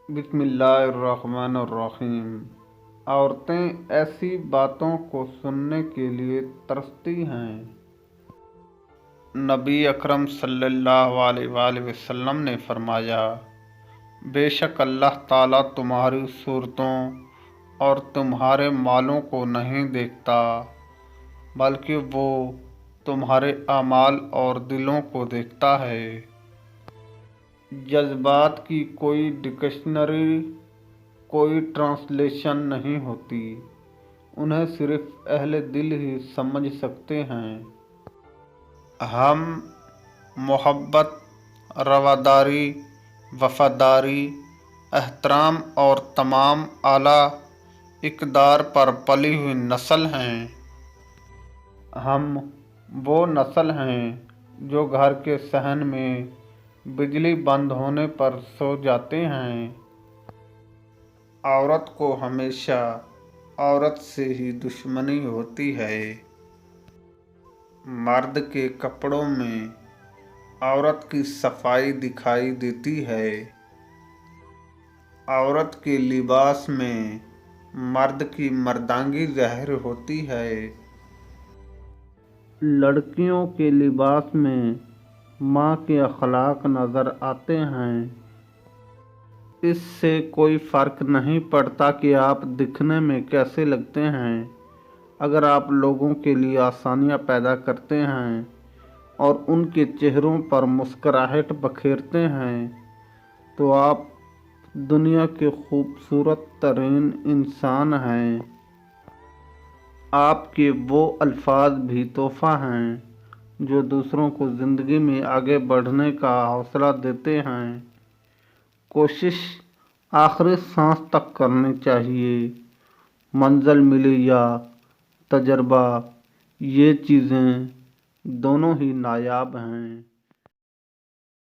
بسم اللہ الرحمن الرحیم۔ عورتیں ایسی باتوں کو سننے کے لیے ترستی ہیں۔ نبی اکرم صلی اللہ علیہ وآلہ وسلم نے فرمایا، بے شک اللہ تعالیٰ تمہاری صورتوں اور تمہارے مالوں کو نہیں دیکھتا، بلکہ وہ تمہارے اعمال اور دلوں کو دیکھتا ہے۔ جذبات کی کوئی ڈکشنری، کوئی ٹرانسلیشن نہیں ہوتی، انہیں صرف اہل دل ہی سمجھ سکتے ہیں۔ ہم محبت، رواداری، وفاداری، احترام اور تمام اعلیٰ اقدار پر پلی ہوئی نسل ہیں۔ ہم وہ نسل ہیں جو گھر کے صحن میں بجلی بند ہونے پر سو جاتے ہیں۔ عورت کو ہمیشہ عورت سے ہی دشمنی ہوتی ہے۔ مرد کے کپڑوں میں عورت کی صفائی دکھائی دیتی ہے۔ عورت کے لباس میں مرد کی مردانگی ظاہر ہوتی ہے۔ لڑکیوں کے لباس میں ماں کے اخلاق نظر آتے ہیں۔ اس سے کوئی فرق نہیں پڑتا کہ آپ دکھنے میں کیسے لگتے ہیں، اگر آپ لوگوں کے لیے آسانیاں پیدا کرتے ہیں اور ان کے چہروں پر مسکراہٹ بکھیرتے ہیں تو آپ دنیا کے خوبصورت ترین انسان ہیں۔ آپ کے وہ الفاظ بھی تحفہ ہیں جو دوسروں کو زندگی میں آگے بڑھنے کا حوصلہ دیتے ہیں۔ کوشش آخری سانس تک کرنی چاہیے۔ منزل ملے یا تجربہ، یہ چیزیں دونوں ہی نایاب ہیں۔